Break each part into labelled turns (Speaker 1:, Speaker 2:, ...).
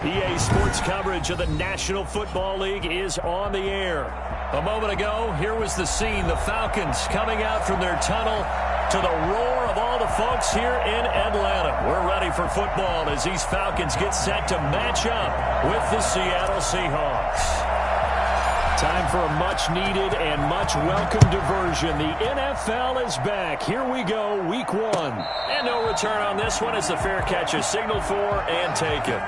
Speaker 1: EA Sports coverage of the National Football League is on the air. A moment ago, here was the scene. The Falcons coming out from their tunnel to the roar of all the folks here in Atlanta. We're ready for football as these Falcons get set to match up with the Seattle Seahawks. Time for a much-needed and much-welcome diversion. The NFL is back. Here we go, Week 1. And no return on this one as the fair catch is signaled for and taken.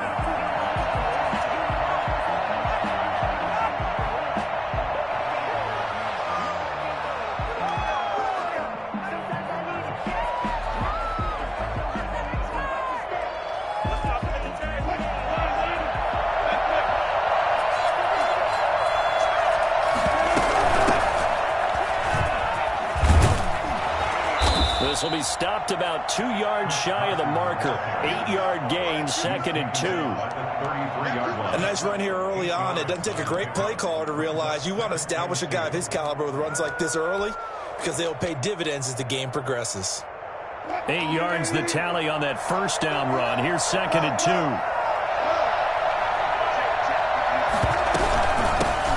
Speaker 1: This will be stopped about 2 yards shy of the marker. 8-yard gain, 2nd and 2.
Speaker 2: A nice run here early on. It doesn't take a great play caller to realize you want to establish a guy of his caliber with runs like this early because they'll pay dividends as the game progresses.
Speaker 1: 8 yards the tally on that first down run. Here's 2nd and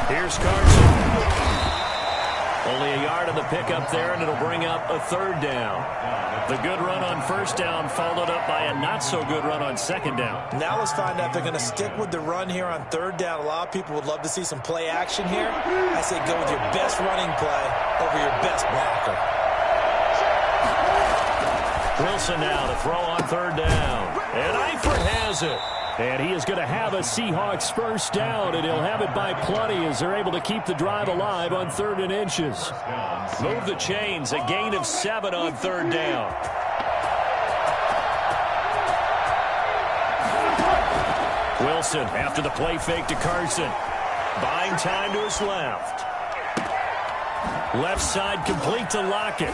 Speaker 1: 2. Here's Carson. Only a yard on the pickup there, and it'll bring up a 3rd down. The good run on 1st down followed up by a not-so-good run on 2nd down.
Speaker 2: Now let's find out if they're going to stick with the run here on 3rd down. A lot of people would love to see some play action here. I say go with your best running play over your best blocker.
Speaker 1: Wilson now to throw on 3rd down. And Eifert has it. And he is going to have a Seahawks 1st down, and he'll have it by plenty as they're able to keep the drive alive on 3rd and inches. Move the chains, a gain of 7 on 3rd down. Wilson after the play fake to Carson. Buying time to his left. Left side complete to Lockett.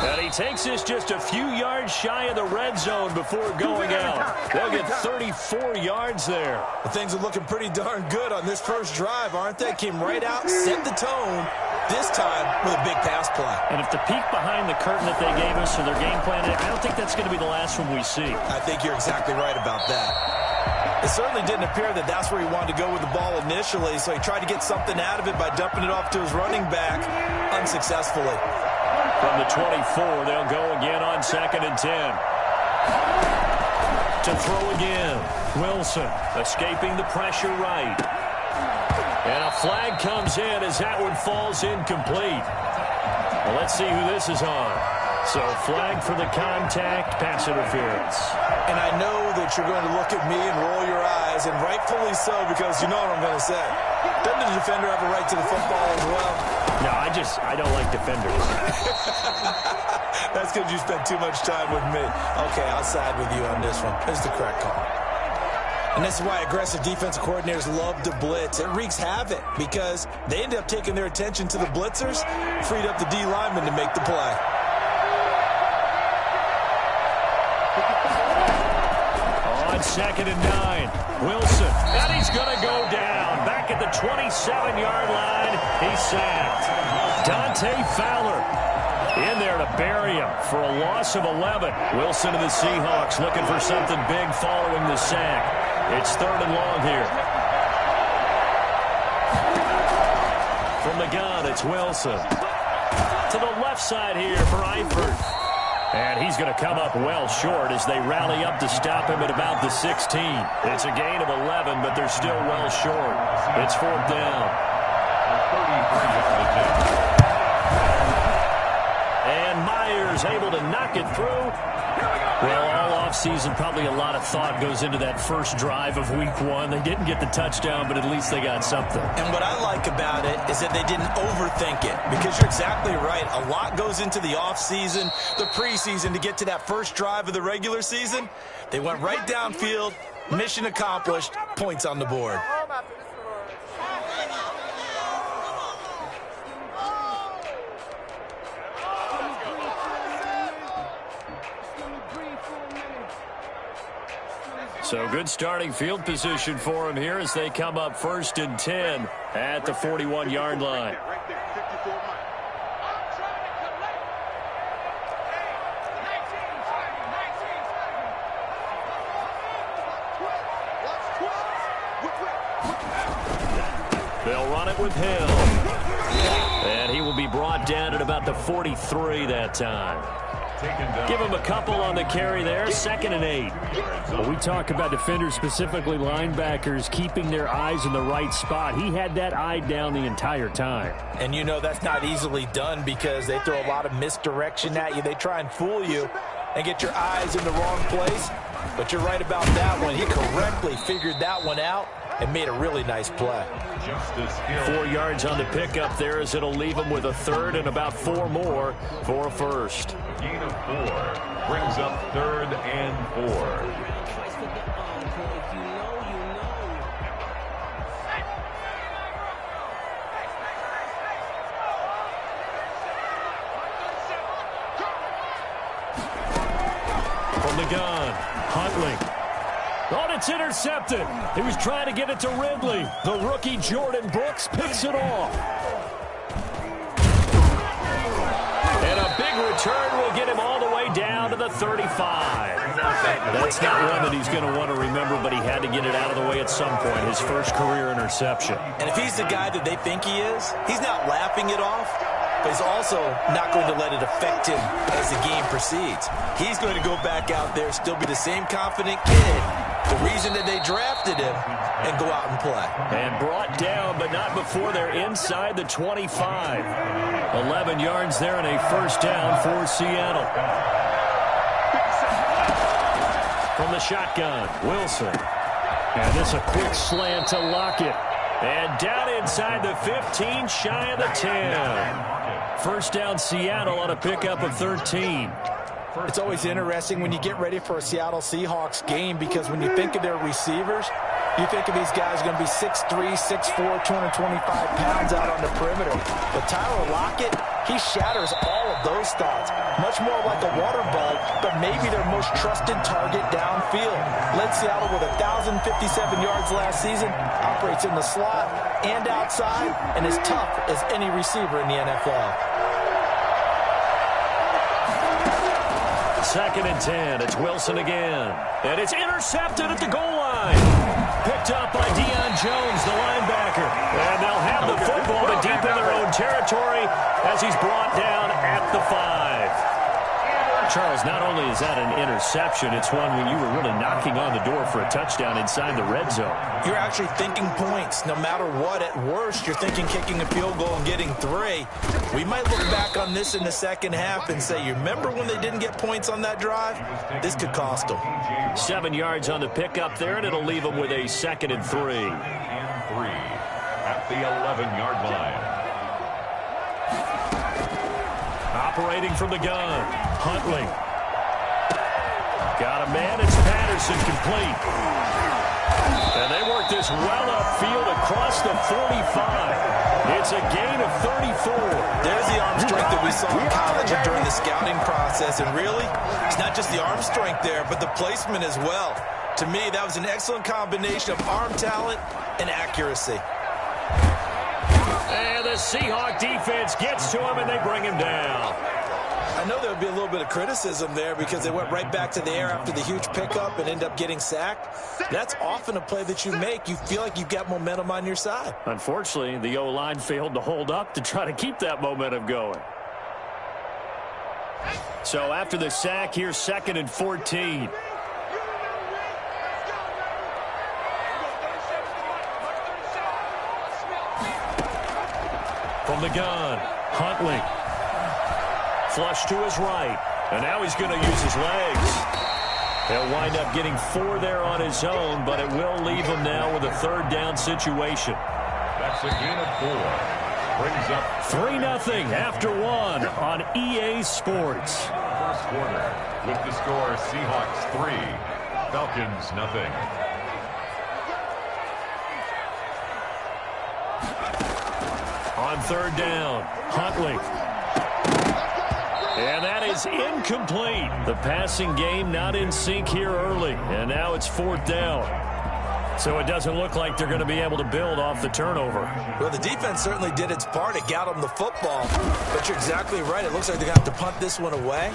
Speaker 1: And he takes this just a few yards shy of the red zone before going out. They'll get 34 yards there.
Speaker 2: Well, things are looking pretty darn good on this first drive, aren't they? Came right out, set the tone, this time with a big pass play.
Speaker 1: And if the peek behind the curtain that they gave us for their game plan, I don't think that's going to be the last one we see.
Speaker 2: I think you're exactly right about that. It certainly didn't appear that that's where he wanted to go with the ball initially, so he tried to get something out of it by dumping it off to his running back unsuccessfully.
Speaker 1: From the 24, they'll go again on 2nd and 10. To throw again, Wilson escaping the pressure right. And a flag comes in as that one falls incomplete. Well, let's see who this is on. So flag for the contact, pass interference.
Speaker 2: And I know that you're going to look at me and roll your eyes, and rightfully so, because you know what I'm going to say. Doesn't the defender have a right to the football as well?
Speaker 1: No, I don't like defenders.
Speaker 2: That's because you spent too much time with me. Okay, I'll side with you on this one. It's the correct call. And this is why aggressive defensive coordinators love to blitz. It wreaks havoc because they end up taking their attention to the blitzers, freed up the D lineman to make the play.
Speaker 1: On 2nd and 9, Wilson, and he's going to go down. Back at the 27-yard line, he's sacked. Dante Fowler in there to bury him for a loss of 11. Wilson and the Seahawks looking for something big following the sack. It's 3rd and long here. From the gun, it's Wilson. To the left side here for Eifert. And he's going to come up well short as they rally up to stop him at about the 16. It's a gain of 11, but they're still well short. It's 4th down. And Myers able to knock it through. Well, all offseason, probably a lot of thought goes into that first drive of Week 1. They didn't get the touchdown, but at least they got something.
Speaker 2: And what I like about it is that they didn't overthink it, because you're exactly right. A lot goes into the offseason, the preseason, to get to that first drive of the regular season. They went right downfield, mission accomplished, points on the board.
Speaker 1: So good starting field position for him here as they come up 1st and 10 at the 41-yard line. They'll run it with Hill. And he will be brought down at about the 43 that time. Give him a couple on the carry there, 2nd and 8.
Speaker 3: Well, we talk about defenders, specifically linebackers, keeping their eyes in the right spot. He had that eye down the entire time.
Speaker 2: And you know that's not easily done because they throw a lot of misdirection at you. They try and fool you and get your eyes in the wrong place. But you're right about that one. He correctly figured that one out and made a really nice play.
Speaker 1: 4 yards on the pickup there as it'll leave him with a 3rd and about 4 more for a first.
Speaker 4: Gain of 4 brings up 3rd and 4.
Speaker 1: From the gun, Huntley. Oh, it's intercepted. He was trying to get it to Ridley. The rookie Jordan Brooks picks it off. And a big return will get him all the way down to the 35. That's not one that he's going to want to remember, but he had to get it out of the way at some point. His first career interception.
Speaker 2: And if he's the guy that they think he is, he's not laughing it off, but he's also not going to let it affect him as the game proceeds. He's going to go back out there, still be the same confident kid, the reason that they drafted him, and go out and play.
Speaker 1: And brought down, but not before they're inside the 25. 11 yards there and a first down for Seattle. From the shotgun, Wilson. And this a quick slant to Lockett. And down inside the 15, shy of the 10. First down Seattle on a pickup of 13.
Speaker 2: It's always interesting when you get ready for a Seattle Seahawks game because when you think of their receivers, you think of these guys going to be 6'3", 6'4", 225 pounds out on the perimeter. But Tyler Lockett, he shatters all of those thoughts. Much more like a water bug, but maybe their most trusted target downfield. Led Seattle with 1,057 yards last season, operates in the slot and outside, and is tough as any receiver in the NFL.
Speaker 1: 2nd and 10. It's Wilson again. And it's intercepted at the goal line. Picked up by Deion Jones, the linebacker. And they'll have the football, but deep in their own territory as he's brought down at the 5. Charles, not only is that an interception, it's one when you were really knocking on the door for a touchdown inside the red zone.
Speaker 2: You're actually thinking points. No matter what, at worst, you're thinking kicking a field goal and getting 3. We might look back on this in the second half and say, you remember when they didn't get points on that drive? This could cost them.
Speaker 1: 7 yards on the pickup there, and it'll leave them with a 2nd and 3.
Speaker 4: And 3 at the 11-yard line.
Speaker 1: Operating from the gun, Huntley. Got a man, it's Patterson complete. And they work this well upfield across the 45. It's a gain of 34.
Speaker 2: There's the arm strength that we saw in college and during the scouting process. And really, it's not just the arm strength there, but the placement as well. To me, that was an excellent combination of arm talent and accuracy.
Speaker 1: And the Seahawk defense gets to him, and they bring him down.
Speaker 2: I know there would be a little bit of criticism there because they went right back to the air after the huge pickup and end up getting sacked. That's often a play that you make. You feel like you've got momentum on your side.
Speaker 1: Unfortunately, the O-line failed to hold up to try to keep that momentum going. So after the sack, here's 2nd and 14. From the gun, Huntley. Flush to his right. And now he's going to use his legs. He'll wind up getting 4 there on his own, but it will leave him now with a 3rd down situation.
Speaker 4: That's a gain of 4. Brings up
Speaker 1: 3-0 after 1 on EA Sports.
Speaker 4: first quarter with the score Seahawks 3, Falcons 0.
Speaker 1: On 3rd down, Huntley. And that is incomplete. The passing game not in sync here early. And now it's 4th down. So it doesn't look like they're going to be able to build off the turnover.
Speaker 2: Well, the defense certainly did its part. It got them the football. But you're exactly right. It looks like they're going to have to punt this one away.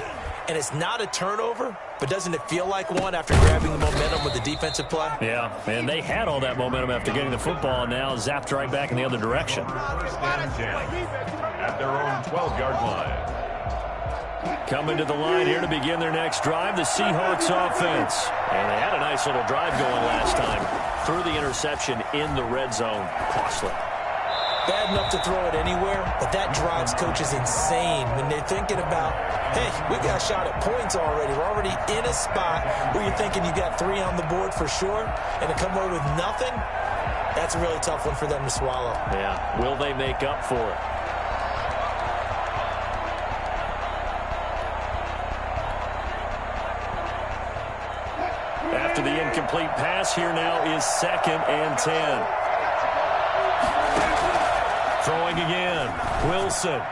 Speaker 2: and it's not a turnover, but doesn't it feel like one after grabbing the momentum with the defensive play?
Speaker 3: Yeah, and they had all that momentum after getting the football, and now zapped right back in the other direction.
Speaker 4: First and 10 at their own 12-yard line.
Speaker 1: Coming to the line here to begin their next drive, the Seahawks offense. And they had a nice little drive going last time. Threw the interception in the red zone. Costly.
Speaker 2: Bad enough to throw it anywhere, but that drives coaches insane when they're thinking about, hey, we got a shot at points already. We're already in a spot where you're thinking you got 3 on the board for sure, and to come away with nothing, that's a really tough one for them to swallow.
Speaker 1: Yeah, will they make up for it? After the incomplete pass, here now is 2nd and 10. Throwing again. Wilson.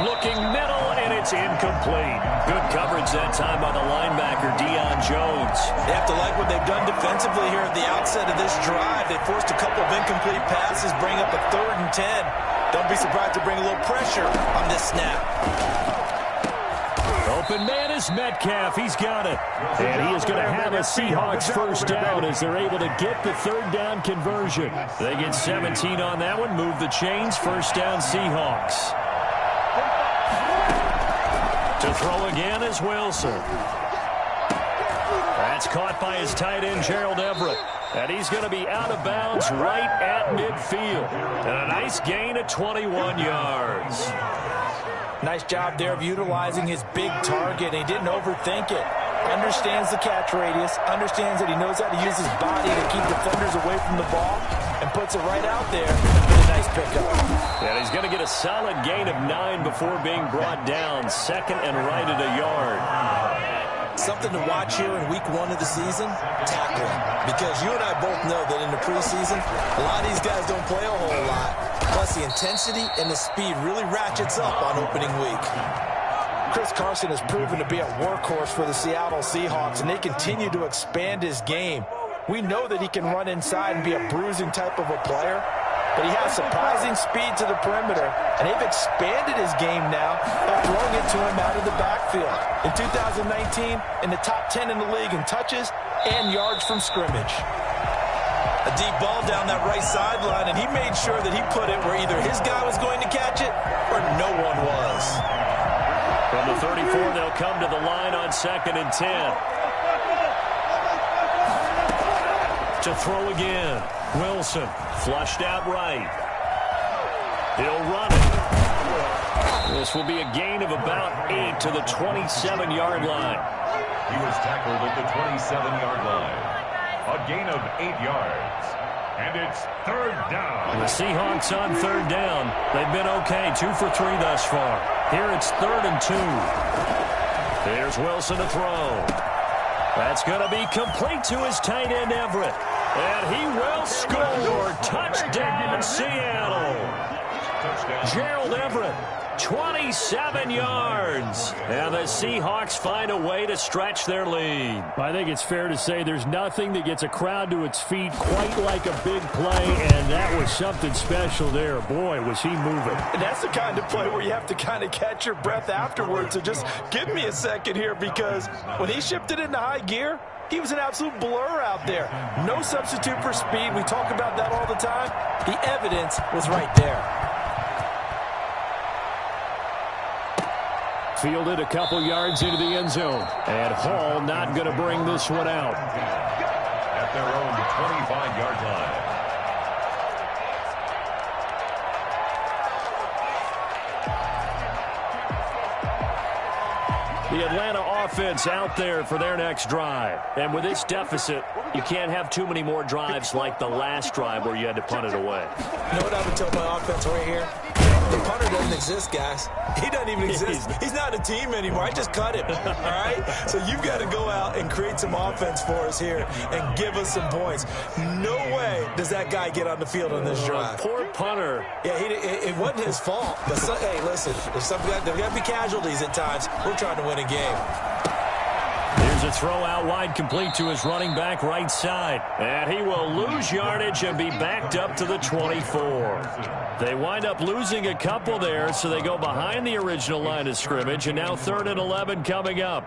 Speaker 1: Looking middle, and it's incomplete. Good coverage that time by the linebacker, Deion Jones.
Speaker 2: They have to like what they've done defensively here at the outset of this drive. They forced a couple of incomplete passes, bring up a 3rd and 10. Don't be surprised to bring a little pressure on this snap.
Speaker 1: Open man is Metcalf. He's got it. And he is going to have a Seahawks first down as they're able to get the 3rd down conversion. They get 17 on that one. Move the chains. First down Seahawks. To throw again is Wilson. That's caught by his tight end, Gerald Everett. And he's going to be out of bounds right at midfield. And a nice gain of 21 yards.
Speaker 2: Nice job there of utilizing his big target. He didn't overthink it. Understands the catch radius. Understands that he knows how to use his body to keep defenders away from the ball. And puts it right out there with a nice pickup.
Speaker 1: And he's going to get a solid gain of 9 before being brought down. 2nd and right at a yard.
Speaker 2: Something to watch here in week 1 of the season, tackling. Because you and I both know that in the preseason, a lot of these guys don't play a whole lot. Plus, the intensity and the speed really ratchets up on opening week. Chris Carson has proven to be a workhorse for the Seattle Seahawks, and they continue to expand his game. We know that he can run inside and be a bruising type of a player, but he has surprising speed to the perimeter, and they've expanded his game now by throwing it to him out of the backfield. In 2019, in the top 10 in the league in touches and yards from scrimmage. A deep ball down that right sideline, and he made sure that he put it where either his guy was going to catch it or no one was.
Speaker 1: From the 34, they'll come to the line on 2nd and 10. To throw again. Wilson flushed out right. He'll run it. This will be a gain of about 8 to the 27-yard line.
Speaker 4: He was tackled at the 27-yard line. A gain of 8 yards. And it's 3rd down.
Speaker 1: The Seahawks on 3rd down. They've been okay. 2 for 3 thus far. Here it's 3rd and 2. Here's Wilson to throw. That's going to be complete to his tight end, Everett. And he will score. Touchdown, Seattle. Gerald Everett, 27 yards. And the Seahawks find a way to stretch their lead.
Speaker 3: I think it's fair to say there's nothing that gets a crowd to its feet quite like a big play, and that was something special there. Boy, was he moving.
Speaker 2: And that's the kind of play where you have to kind of catch your breath afterwards. So just give me a second here, because when he shifted into high gear, he was an absolute blur out there. No substitute for speed. We talk about that all the time. The evidence was right there.
Speaker 3: Fielded a couple yards into the end zone. And Hall not going to bring this one out.
Speaker 4: At their own 25-yard line.
Speaker 1: The Atlanta offense out there for their next drive. And with this deficit, you can't have too many more drives like the last drive where you had to punt it away.
Speaker 2: You know what I would tell my offense right here? The punter doesn't exist, guys. He doesn't even exist. He's not a team anymore. I just cut him, all right? So you've got to go out and create some offense for us here and give us some points. No way does that guy get on the field on this drive.
Speaker 1: Poor punter.
Speaker 2: Yeah, it wasn't his fault. But hey, listen, there's got to be casualties at times. We're trying to win a game.
Speaker 1: Here's Here's a throw out wide, complete to his running back right side. And he will lose yardage and be backed up to the 24. They wind up losing a couple there, so they go behind the original line of scrimmage, and now 3rd and 11 coming up.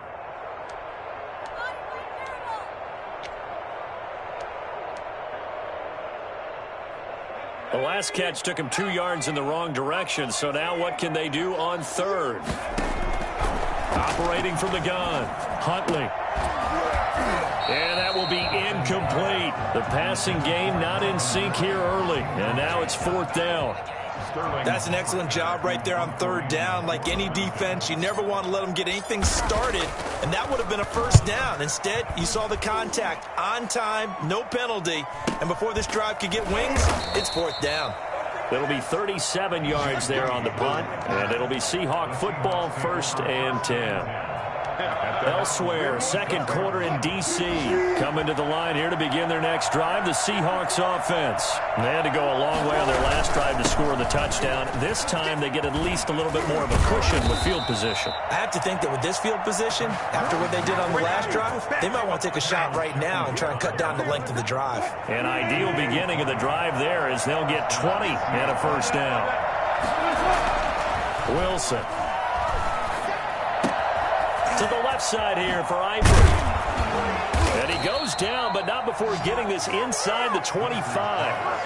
Speaker 1: The last catch took him 2 yards in the wrong direction, so now what can they do on 3rd? Operating from the gun, Huntley. And that will be incomplete. The passing game not in sync here early, and now it's 4th down.
Speaker 2: That's an excellent job right there on 3rd down. Like any defense, you never want to let them get anything started, and that would have been a 1st down. Instead, you saw the contact on time, no penalty, and before this drive could get wings, it's 4th down.
Speaker 1: It'll be 37 yards there on the punt, and it'll be Seahawk football, 1st and 10. Elsewhere, 2nd quarter in D.C. Coming to the line here to begin their next drive, the Seahawks offense. They had to go a long way on their last drive to score the touchdown. This time they get at least a little bit more of a cushion with field position.
Speaker 2: I have to think that with this field position, after what they did on the last drive, they might want to take a shot right now and try and cut down the length of the drive.
Speaker 1: An ideal beginning of the drive there is they'll get 20 and a 1st down. Wilson. To the left side here for Ivory. And he goes down, but not before getting this inside the 25.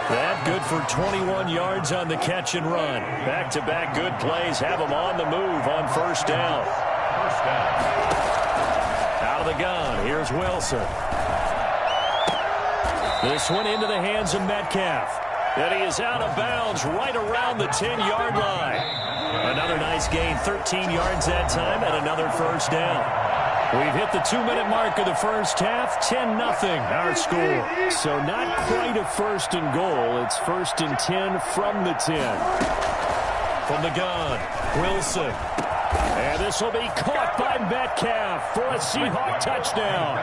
Speaker 1: That good for 21 yards on the catch and run. Back-to-back good plays have him on the move on 1st down. Out of the gun, here's Wilson. This one into the hands of Metcalf. And he is out of bounds right around the 10-yard line. Another nice gain, 13 yards that time, and another 1st down. We've hit the 2-minute mark of the first half, 10-0 our score. So not quite a 1st and goal. It's 1st and 10 from the 10. From the gun, Wilson. And this will be caught by Metcalf for a Seahawk touchdown.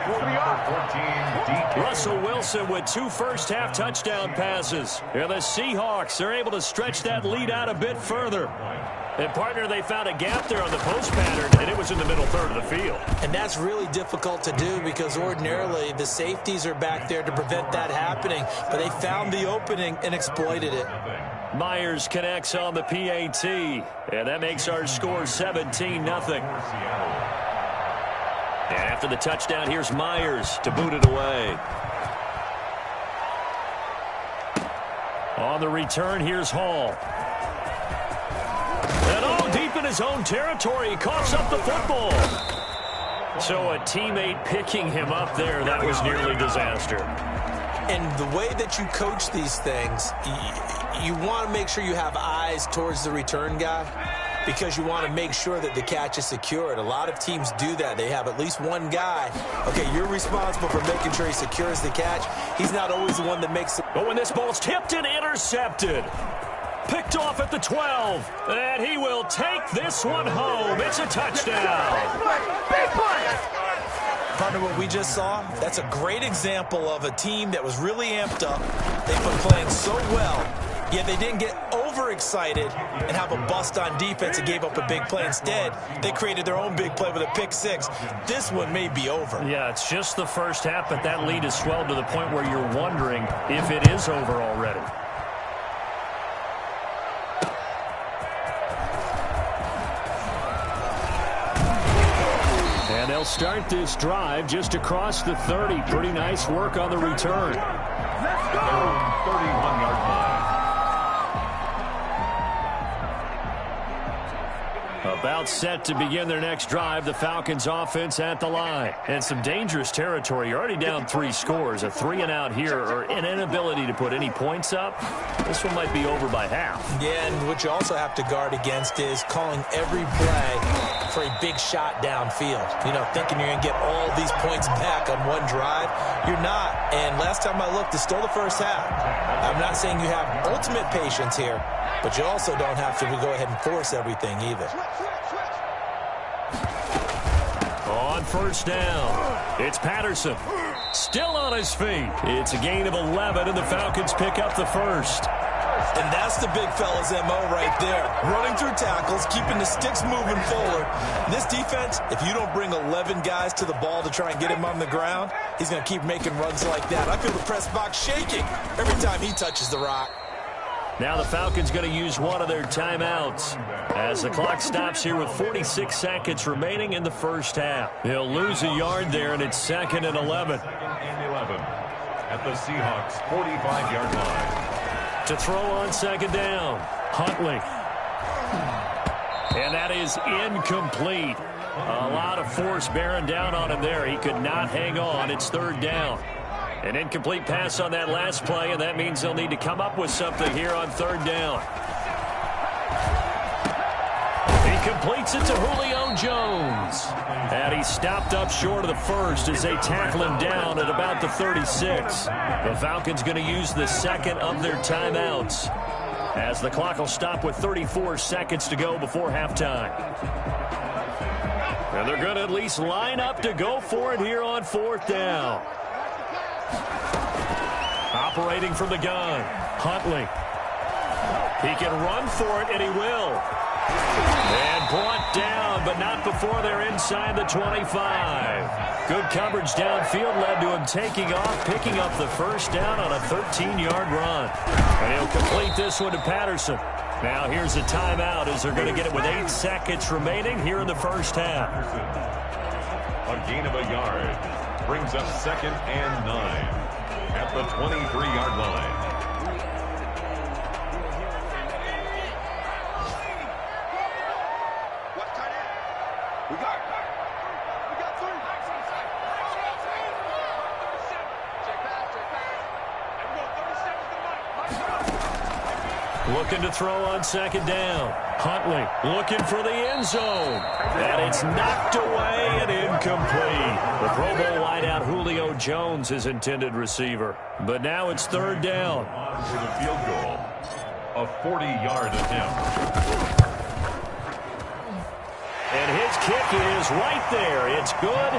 Speaker 1: Russell Wilson with 2 first-half touchdown passes. And the Seahawks are able to stretch that lead out a bit further. And, partner, they found a gap there on the post pattern, and it was in the middle third of the field.
Speaker 2: And that's really difficult to do because ordinarily the safeties are back there to prevent that happening. But they found the opening and exploited it.
Speaker 1: Myers connects on the PAT, and that makes our score 17-0. And after the touchdown, here's Myers to boot it away. On the return, here's Hall. And all deep in his own territory, he coughs up the football. So a teammate picking him up there, that was nearly disaster.
Speaker 2: And the way that you coach these things, you want to make sure you have eyes towards the return guy because you want to make sure that the catch is secured. A lot of teams do that. They have at least one guy. Okay, you're responsible for making sure he secures the catch. He's not always the one that makes it.
Speaker 1: But when this ball's tipped and intercepted, picked off at the 12, and he will take this one home. It's a touchdown.
Speaker 2: Big play. Partner, what we just saw, that's a great example of a team that was really amped up. They've been playing so well, yet they didn't get overexcited and have a bust on defense and gave up a big play. Instead, they created their own big play with a pick six. This one may be over.
Speaker 1: Yeah, it's just the first half, but that lead has swelled to the point where you're wondering if it is over already. And they'll start this drive just across the 30. Pretty nice work on the return.
Speaker 4: Let's go! 31-yard line.
Speaker 1: About set to begin their next drive, the Falcons offense at the line. And some dangerous territory. You're already down 3 scores. A 3-and-out here, or an inability to put any points up. This one might be over by half.
Speaker 2: Yeah, and what you also have to guard against is calling every play for a big shot downfield. You know, thinking you're going to get all these points back on one drive. You're not. And last time I looked, it's still the first half. I'm not saying you have ultimate patience here, but you also don't have to go ahead and force everything either.
Speaker 1: On first down, it's Patterson. Still on his feet. It's a gain of 11, and the Falcons pick up the first.
Speaker 2: And that's the big fella's MO right there. Running through tackles, keeping the sticks moving forward. This defense, if you don't bring 11 guys to the ball to try and get him on the ground, he's going to keep making runs like that. I feel the press box shaking every time he touches the rock.
Speaker 1: Now the Falcons going to use one of their timeouts as the clock stops here with 46 seconds remaining in the first half. He'll lose a yard there, and it's 2nd and 11.
Speaker 4: 2nd and 11 at the Seahawks 45-yard line.
Speaker 1: To throw on 2nd down, Huntley. And that is incomplete. A lot of force bearing down on him there. He could not hang on. It's 3rd down. An incomplete pass on that last play, and that means they'll need to come up with something here on 3rd down. He completes it to Julio Jones. And he stopped up short of the first as they tackle him down at about the 36. The Falcons going to use the 2nd of their timeouts as the clock will stop with 34 seconds to go before halftime. And they're going to at least line up to go for it here on 4th down. Operating from the gun, Huntley. He can run for it, and he will. And brought down, but not before they're inside the 25. Good coverage downfield led to him taking off, picking up the first down on a 13-yard run. And he'll complete this one to Patterson. Now here's a timeout as they're going to get it with 8 seconds remaining here in the first half.
Speaker 4: A gain of a yard brings up 2nd and 9 at the 23-yard line.
Speaker 1: Looking to throw on 2nd down. Huntley looking for the end zone. And it's knocked away and incomplete. The Pro Bowl wideout Julio Jones, his intended receiver. But now it's 3rd down.
Speaker 4: For the field goal, a 40-yard attempt.
Speaker 1: And his kick is right there. It's good,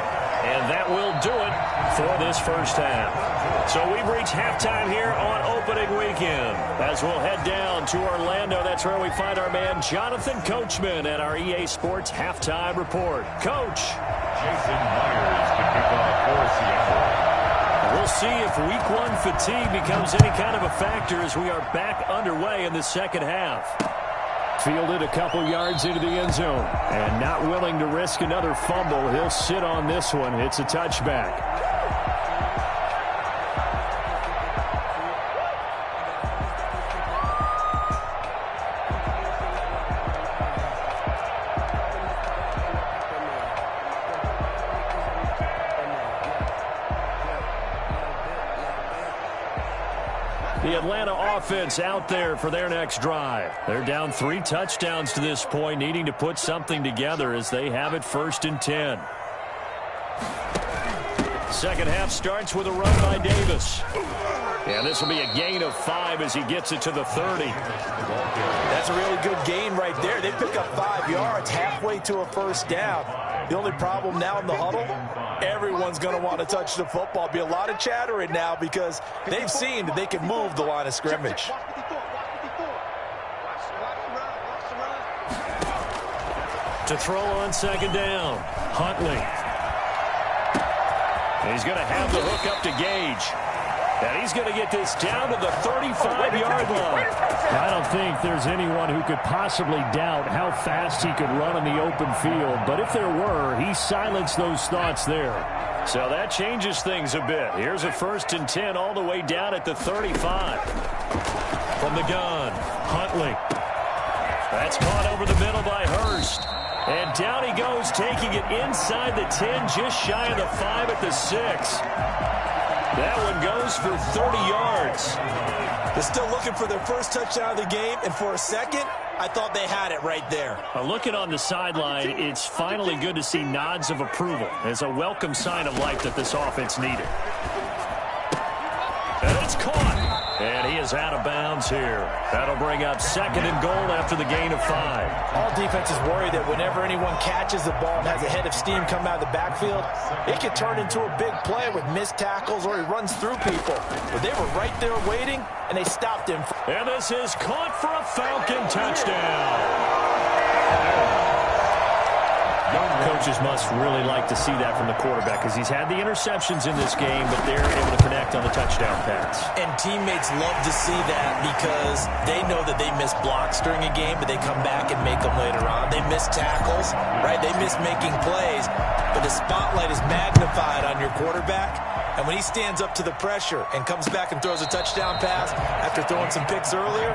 Speaker 1: and that will do it for this first half. So we've reached halftime here on opening weekend. As we'll head down to Orlando, that's where we find our man Jonathan Coachman at our EA Sports Halftime Report. Coach.
Speaker 4: Jason Myers to kick off for Seattle.
Speaker 1: We'll see if Week 1 fatigue becomes any kind of a factor as we are back underway in the second half. Fielded a couple yards into the end zone. And not willing to risk another fumble. He'll sit on this one. It's a touchback. The Atlanta offense out there for their next drive. They're down 3 touchdowns to this point, needing to put something together as they have it 1st and 10. Second half starts with a run by Davis. And this will be a gain of 5 as he gets it to the 30.
Speaker 2: That's a really good gain right there. They pick up 5 yards halfway to a first down. The only problem now in the huddle, everyone's going to want to touch the football. Be a lot of chattering now because they've seen that they can move the line of scrimmage.
Speaker 1: To throw on 2nd down, Huntley. He's going to have the hook up to Gage. And he's going to get this down to the 35-yard line.
Speaker 3: I don't think there's anyone who could possibly doubt how fast he could run in the open field. But if there were, he silenced those thoughts there.
Speaker 1: So that changes things a bit. Here's a 1st and 10 all the way down at the 35. From the gun, Huntley. That's caught over the middle by Hurst. And down he goes, taking it inside the 10, just shy of the 5 at the 6. That one goes for 30 yards.
Speaker 2: They're still looking for their first touchdown of the game, and for a second, I thought they had it right there.
Speaker 1: Looking on the sideline, it's finally good to see nods of approval. It's a welcome sign of life that this offense needed. And it's caught. And he is out of bounds here. That'll bring up 2nd and goal after the gain of 5.
Speaker 2: All defenses worry that whenever anyone catches the ball and has a head of steam come out of the backfield, it could turn into a big play with missed tackles or he runs through people. But they were right there waiting, and they stopped him.
Speaker 1: And this is caught for a Falcon touchdown. Coaches must really like to see that from the quarterback because he's had the interceptions in this game, but they're able to connect on the touchdown pass.
Speaker 2: And teammates love to see that because they know that they miss blocks during a game, but they come back and make them later on. They miss tackles, right? They miss making plays, but the spotlight is magnified on your quarterback. And when he stands up to the pressure and comes back and throws a touchdown pass after throwing some picks earlier,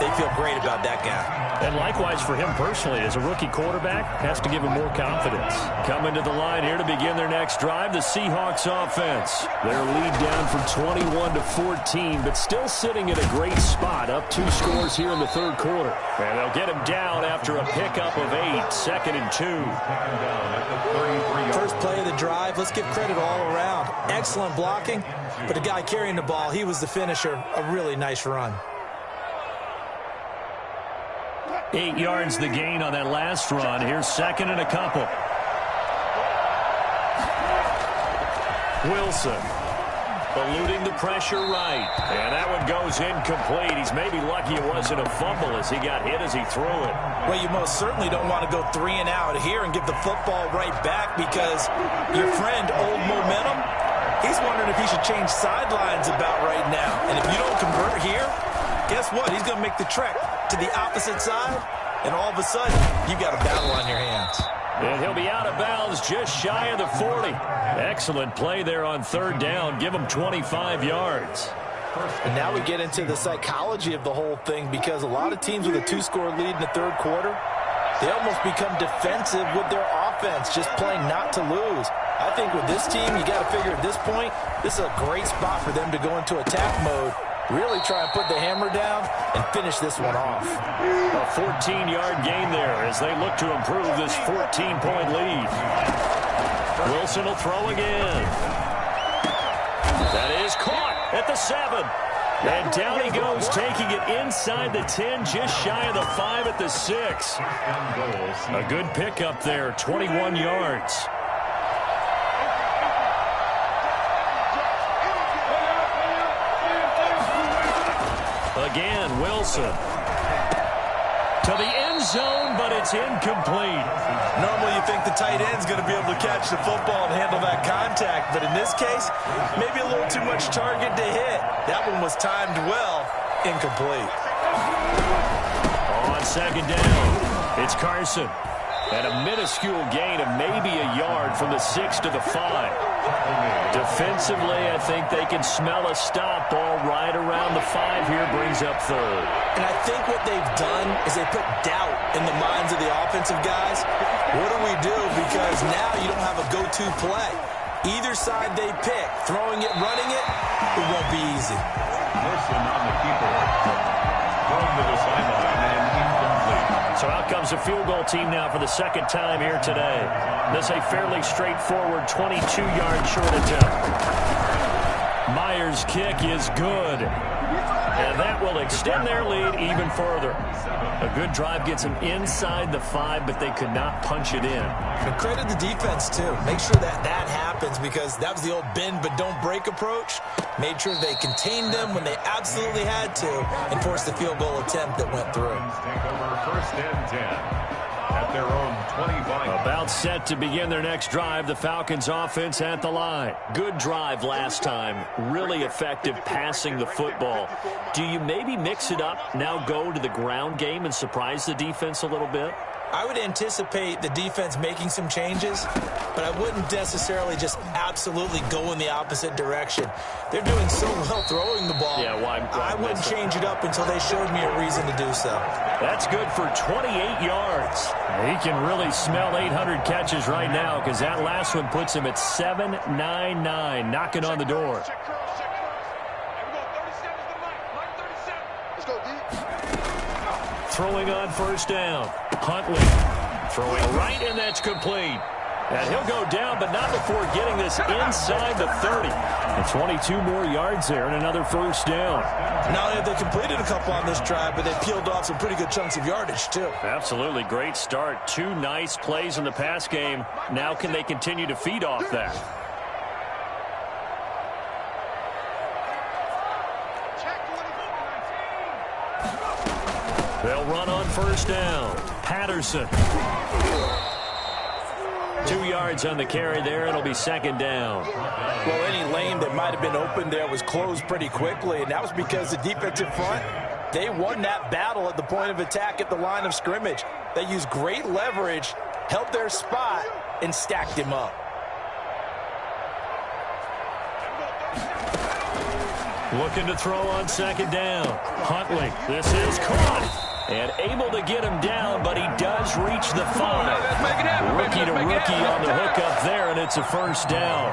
Speaker 2: they feel great about that guy.
Speaker 3: And likewise for him personally, as a rookie quarterback, has to give him more confidence.
Speaker 1: Coming to the line here to begin their next drive, the Seahawks offense. Their lead down from 21-14, but still sitting at a great spot, up 2 scores here in the 3rd quarter. And they'll get him down after a pickup of 8, 2nd and 2.
Speaker 2: First play of the drive, let's give credit all around. Excellent blocking, but the guy carrying the ball, he was the finisher. A really nice run.
Speaker 1: 8 yards the gain on that last run. Here's 2nd and a couple. Wilson eluding the pressure right. And that one goes incomplete. He's maybe lucky it wasn't a fumble as he got hit as he threw it.
Speaker 2: Well, you most certainly don't want to go 3 and out here and give the football right back because your friend, Old Momentum, he's wondering if he should change sidelines about right now. And if you don't convert here, guess what? He's going to make the trek to the opposite side, and all of a sudden, you've got a battle on your hands.
Speaker 1: And he'll be out of bounds just shy of the 40. Excellent play there on 3rd down. Give him 25 yards.
Speaker 2: And now we get into the psychology of the whole thing because a lot of teams with a 2-score lead in the 3rd quarter, they almost become defensive with their offense, just playing not to lose. I think with this team, you got to figure at this point, this is a great spot for them to go into attack mode, really try and put the hammer down and finish this one off.
Speaker 1: A 14-yard gain there as they look to improve this 14-point lead. Wilson will throw again. That is caught at the 7. And down he goes, taking it inside the 10, just shy of the 5 at the 6. A good pickup there, 21 yards. Again, Wilson to the end zone, but it's incomplete.
Speaker 2: Normally you think the tight end's going to be able to catch the football and handle that contact, but in this case, maybe a little too much target to hit. That one was timed well, incomplete.
Speaker 1: On 2nd down, it's Carson. And a minuscule gain of maybe a yard from the 6 to the 5. Defensively, I think they can smell a stop. Ball right around the 5 here, brings up 3rd.
Speaker 2: And I think what they've done is they put doubt in the minds of the offensive guys. What do we do? Because now you don't have a go-to play. Either side they pick, throwing it, running it, it won't be easy.
Speaker 4: Wilson on the keeper. Going to the sideline and incomplete.
Speaker 1: So out comes a field goal team now for the 2nd time here today. This a fairly straightforward 22-yard short attempt. Myers' kick is good. And that will extend their lead even further. A good drive gets them inside the 5, but they could not punch it in.
Speaker 2: And credit the defense, too. Make sure that that happens because that was the old bend but don't break approach. Made sure they contained them when they absolutely had to and forced the field goal attempt that went through.
Speaker 4: Take over 1st and 10 at their own 25.
Speaker 1: About set to begin their next drive, the Falcons offense at the line. Good drive last time. Really effective passing the football. Do you maybe mix it up, now go to the ground game and surprise the defense a little bit?
Speaker 2: I would anticipate the defense making some changes, but I wouldn't necessarily just absolutely go in the opposite direction. They're doing so well throwing the ball.
Speaker 1: Yeah, why
Speaker 2: I wouldn't change it up until they showed me a reason to do so.
Speaker 1: That's good for 28 yards. He can really smell 800 catches right now because that last one puts him at 799, knocking on the door. Throwing on 1st down. Huntley throwing right, and that's complete.
Speaker 3: And he'll go down, but not before getting this inside the 30. And 22 more yards there and another first down.
Speaker 2: Not only have they completed a couple on this drive, but they peeled off some pretty good chunks of yardage, too.
Speaker 3: Absolutely great start. 2 nice plays in the pass game. Now can they continue to feed off that? They'll run on first down. Patterson. 2 yards on the carry there. It'll be second down.
Speaker 2: Well, any lane that might have been open there was closed pretty quickly, and that was because the defensive front, they won that battle at the point of attack at the line of scrimmage. They used great leverage, held their spot, and stacked him up.
Speaker 3: Looking to throw on second down. Huntley. This is caught. And able to get him down, but he does reach the 5. Rookie to rookie on the hookup there, and it's a first down.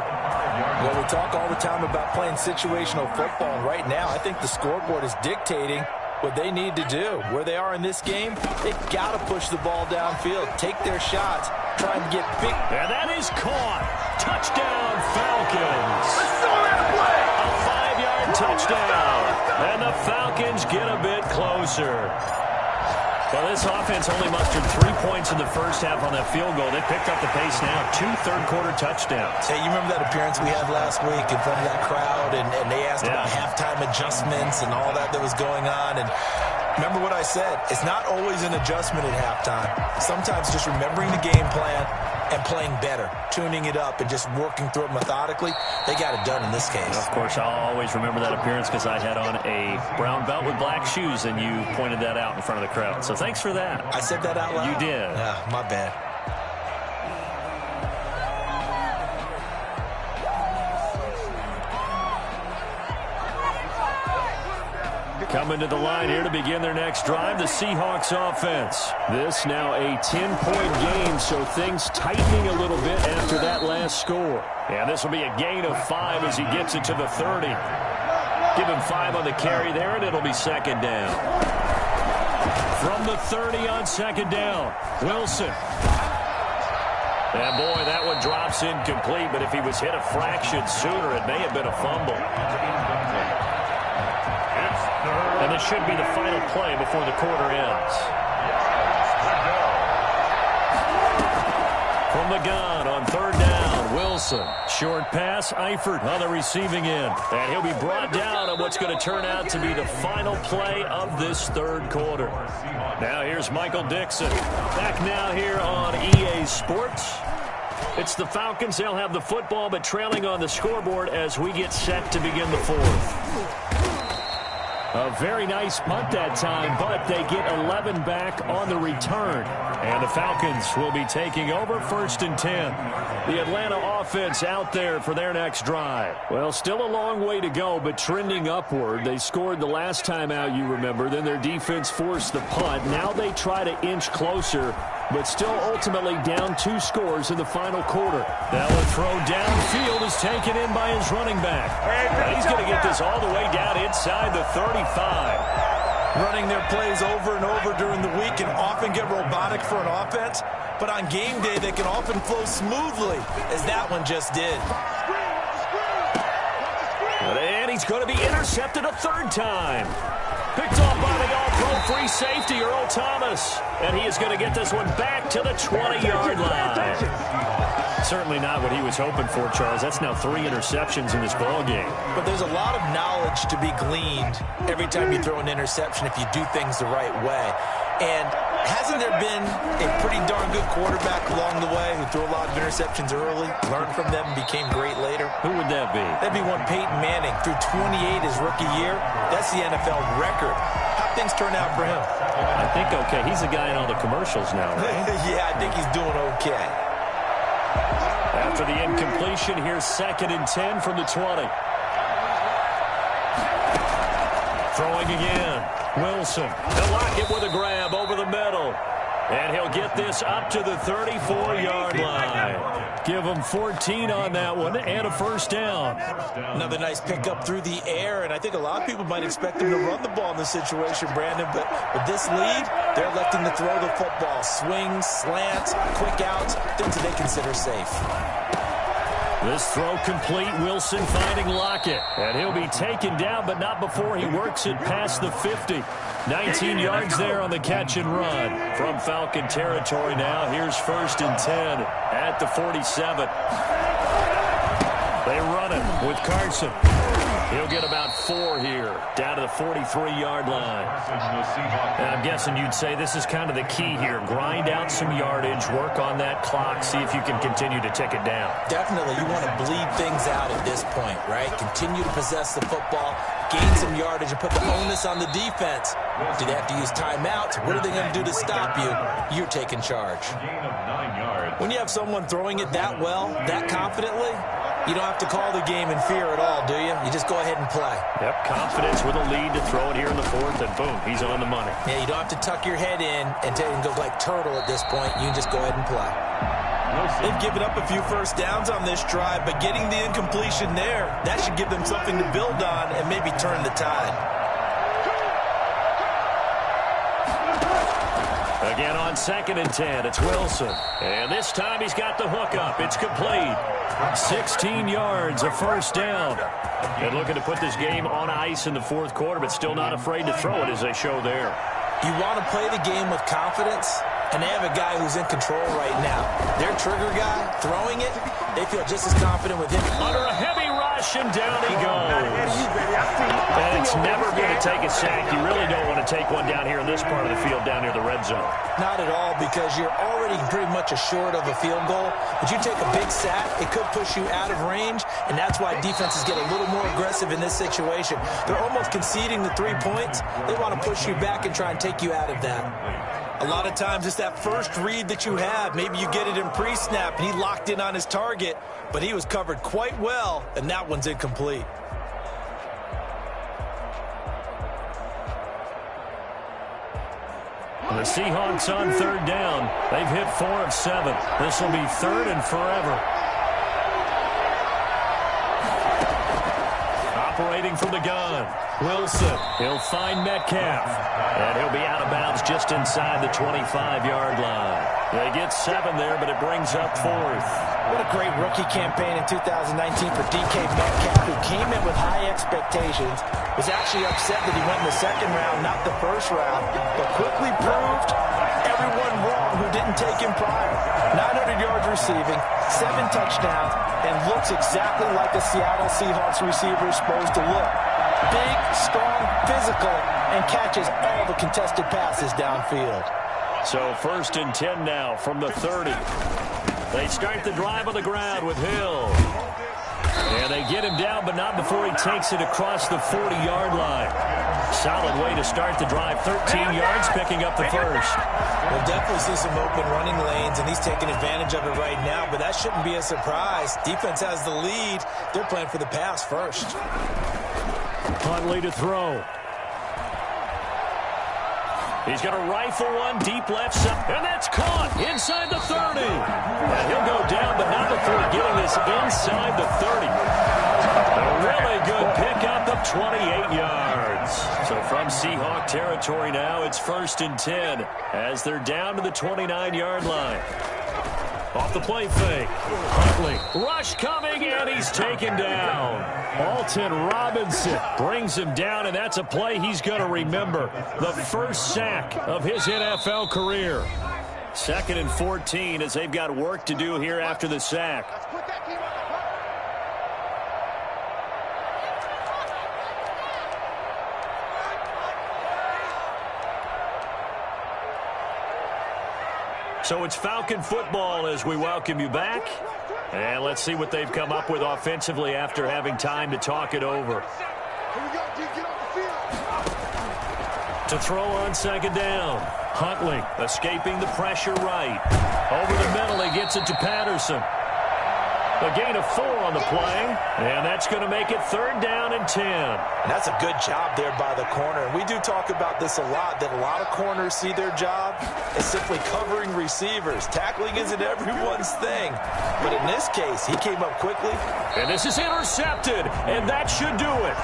Speaker 2: Well, we talk all the time about playing situational football, and right now I think the scoreboard is dictating what they need to do. Where they are in this game, they've got to push the ball downfield, take their shots, try and get big.
Speaker 3: And that is caught. Touchdown, Falcons. A 5-yard touchdown. And the Falcons get a bit closer. Well, this offense only mustered 3 points in the first half on that field goal. They picked up the pace now. 2 third-quarter touchdowns.
Speaker 2: Hey, you remember that appearance we had last week in front of that crowd, and they asked about halftime adjustments and all that was going on. And remember what I said. It's not always an adjustment at halftime. Sometimes just remembering the game plan and playing better, tuning it up and just working through it methodically. They got it done in this case.
Speaker 3: Of course, I'll always remember that appearance because I had on a brown belt with black shoes, and you pointed that out in front of the crowd. So thanks for that.
Speaker 2: I said that out loud?
Speaker 3: You did.
Speaker 2: Yeah, my bad.
Speaker 3: Coming to the line here to begin their next drive, the Seahawks offense. This now a 10-point game, so things tightening a little bit after that last score. And this will be a gain of 5 as he gets it to the 30. Give him 5 on the carry there, and it'll be second down. From the 30 on second down, Wilson. And boy, that one drops incomplete, but if he was hit a fraction sooner, it may have been a fumble. And this should be the final play before the quarter ends. From the gun on third down, Wilson. Short pass, Eifert on the receiving end. And he'll be brought down on what's going to turn out to be the final play of this third quarter. Now here's Michael Dixon. Back now here on EA Sports. It's the Falcons. They'll have the football, but trailing on the scoreboard as we get set to begin the fourth. A very nice punt that time, but they get 11 back on the return. And the Falcons will be taking over first and 10. The Atlanta offense out there for their next drive. Well, still a long way to go, but trending upward. They scored the last time out, you remember. Then their defense forced the punt. Now they try to inch closer, but still ultimately down 2 scores in the final quarter. Now a throw downfield is taken in by his running back. And he's going to get this all the way down inside the 35.
Speaker 2: Running their plays over and over during the week can often get robotic for an offense, but on game day they can often flow smoothly, as that one just did.
Speaker 3: And he's going to be intercepted a third time. Picked off by the all-pro free safety, Earl Thomas. And he is going to get this one back to the 20-yard line. Certainly not what he was hoping for, Charles. That's now 3 interceptions in this ballgame.
Speaker 2: But there's a lot of knowledge to be gleaned every time you throw an interception if you do things the right way. And hasn't there been a pretty darn good quarterback along the way who threw a lot of interceptions early, learned from them, and became great later?
Speaker 3: Who would that be?
Speaker 2: That'd be one Peyton Manning. Threw 28 his rookie year. That's the NFL record. How'd things turn out for him?
Speaker 3: I think okay. He's the guy in all the commercials now, right?
Speaker 2: Yeah, I think he's doing okay.
Speaker 3: After the incompletion, here's second and 10 from the 20. Throwing again. Wilson. They'll lock it with a grab over the middle. And he'll get this up to the 34-yard line.
Speaker 1: Give them 14 on that one and a first down.
Speaker 2: Another nice pickup through the air, and I think a lot of people might expect them to run the ball in this situation, Brandon, but with this lead, they're electing to throw the football. Swings, slants, quick outs, things that they consider safe.
Speaker 1: This throw complete. Wilson finding Lockett. And he'll be taken down, but not before he works it past the 50. 19 yards there on the catch and run. From Falcon territory now, here's 1st and 10 at the 47. They run it with Carson. He'll get about 4 here, down to the 43-yard line. And I'm guessing you'd say this is kind of the key here. Grind out some yardage, work on that clock, see if you can continue to tick it down.
Speaker 2: Definitely, you want to bleed things out at this point, right? Continue to possess the football, gain some yardage, and put the onus on the defense. Do they have to use timeouts? What are they going to do to stop you? You're taking charge. When you have someone throwing it that well, that confidently, you don't have to call the game in fear at all, do you? You just go ahead and play.
Speaker 1: Yep, confidence with a lead to throw it here in the 4th, and boom, he's on the money.
Speaker 2: Yeah, you don't have to tuck your head in and go like turtle at this point. You can just go ahead and play. They've given up a few first downs on this drive, but getting the incompletion there, that should give them something to build on and maybe turn the tide.
Speaker 1: Again on 2nd and 10, it's Wilson. And this time he's got the hook up. It's complete. 16 yards, a first down. And looking to put this game on ice in the 4th quarter, but still not afraid to throw it as they show there.
Speaker 2: You want to play the game with confidence, and they have a guy who's in control right now. Their trigger guy, throwing it, they feel just as confident with him.
Speaker 1: Under a heavy rush, and down he goes. And it's never going to take a sack. You really don't want to take one down here in this part of the field, down near the red zone.
Speaker 2: Not at all, because you're already pretty much assured of a field goal. But you take a big sack, it could push you out of range, and that's why defenses get a little more aggressive in this situation. They're almost conceding the 3 points. They want to push you back and try and take you out of that. A lot of times it's that first read that you have. Maybe you get it in pre-snap, and he locked in on his target, but he was covered quite well, and that one's incomplete.
Speaker 1: The Seahawks on 3rd down. They've hit 4 of 7. This will be 3rd and forever. Operating from the gun, Wilson. He'll find Metcalf. And he'll be out of bounds just inside the 25-yard line. They get 7 there, but it brings up 4th.
Speaker 2: What a great rookie campaign in 2019 for DK Metcalf, who came in with high expectations, was actually upset that he went in the 2nd round, not the 1st round, but quickly proved everyone wrong who didn't take him prior. 900 yards receiving, 7 touchdowns, and looks exactly like a Seattle Seahawks receiver is supposed to look. Big, strong, physical, and catches all the contested passes downfield.
Speaker 1: So 1st and 10 now from the 30. They start the drive on the ground with Hill. And they get him down, but not before he takes it across the 40-yard line. Solid way to start the drive. 13 yards, picking up the 1st.
Speaker 2: We'll definitely see some open running lanes, and he's taking advantage of it right now, but that shouldn't be a surprise. Defense has the lead. They're playing for the pass first.
Speaker 1: Huntley to throw. He's going to rifle one deep left side, and that's caught inside the 30. And he'll go down, but not before getting this inside the 30. A really good pickup of 28 yards. So from Seahawk territory now, it's 1st and 10 as they're down to the 29-yard line. Off the play fake. Huntley. Rush coming, and he's taken down. Alton Robinson brings him down, and that's a play he's going to remember. The first sack of his NFL career. 2nd and 14 as they've got work to do here after the sack. So it's Falcon football as we welcome you back. And let's see what they've come up with offensively after having time to talk it over. To throw on 2nd down. Huntley escaping the pressure right. Over the middle, he gets it to Patterson. A gain of 4 on the play, and that's going to make it 3rd down and 10.
Speaker 2: And that's a good job there by the corner. And we do talk about this a lot, that a lot of corners see their job as simply covering receivers. Tackling isn't everyone's thing. But in this case, he came up quickly.
Speaker 1: And this is intercepted, and that should do it.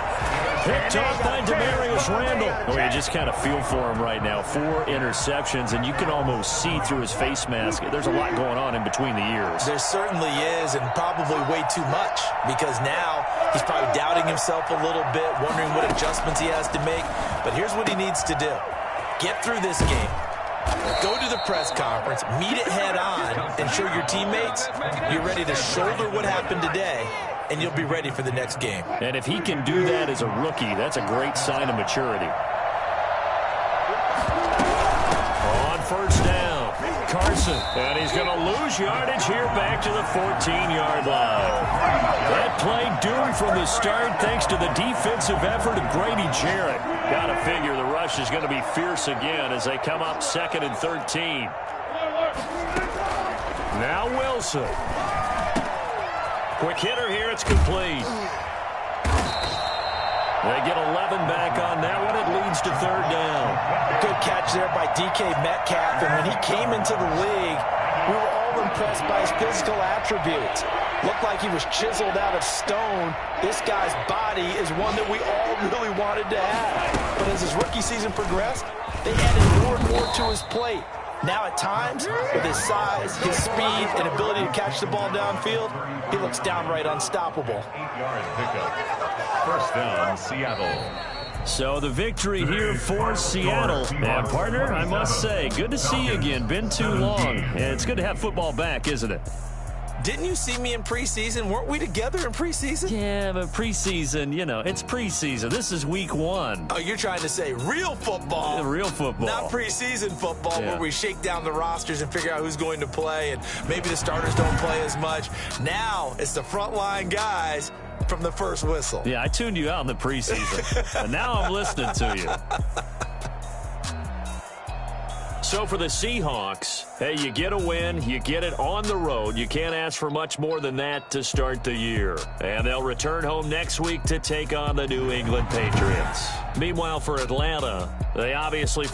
Speaker 1: Picked off by Demarius Randall. Oh, you just kind of feel for him right now. 4 interceptions, and you can almost see through his face mask. There's a lot going on in between the ears.
Speaker 2: There certainly is, and probably way too much, because now he's probably doubting himself a little bit, wondering what adjustments he has to make. But here's what he needs to do. Get through this game. Go to the press conference, meet it head on, and show your teammates you're ready to shoulder what happened today, and you'll be ready for the next game.
Speaker 1: And if he can do that as a rookie, that's a great sign of maturity. On 1st down, Carson, and he's going to lose yardage here back to the 14-yard line. That play doomed from the start thanks to the defensive effort of Grady Jarrett. Got to figure the rush is going to be fierce again as they come up 2nd and 13. Now Wilson. Quick hitter here, it's complete. They get 11 back on that one. It leads to 3rd down.
Speaker 2: Good catch there by DK Metcalf, and when he came into the league, we were all impressed by his physical attributes. Looked like he was chiseled out of stone. This guy's body is one that we all really wanted to have. But as his rookie season progressed, they added more and more to his plate. Now at times, with his size, his speed, and ability to catch the ball downfield, he looks downright unstoppable.
Speaker 4: 8-yard pickup. 1st down, Seattle.
Speaker 1: So the victory here for Seattle. And partner, I must say, good to see you again. Been too long. And it's good to have football back, isn't it?
Speaker 2: Didn't you see me in preseason? Weren't we together in preseason?
Speaker 1: Yeah, but preseason, you know, it's preseason. This is week 1.
Speaker 2: Oh, you're trying to say real football.
Speaker 1: Yeah, real football.
Speaker 2: Not preseason football, where we shake down the rosters and figure out who's going to play, and maybe the starters don't play as much. Now it's the frontline guys from the first whistle.
Speaker 1: Yeah, I tuned you out in the preseason, and now I'm listening to you. So for the Seahawks, hey, you get a win, you get it on the road. You can't ask for much more than that to start the year. And they'll return home next week to take on the New England Patriots. Meanwhile, for Atlanta, they obviously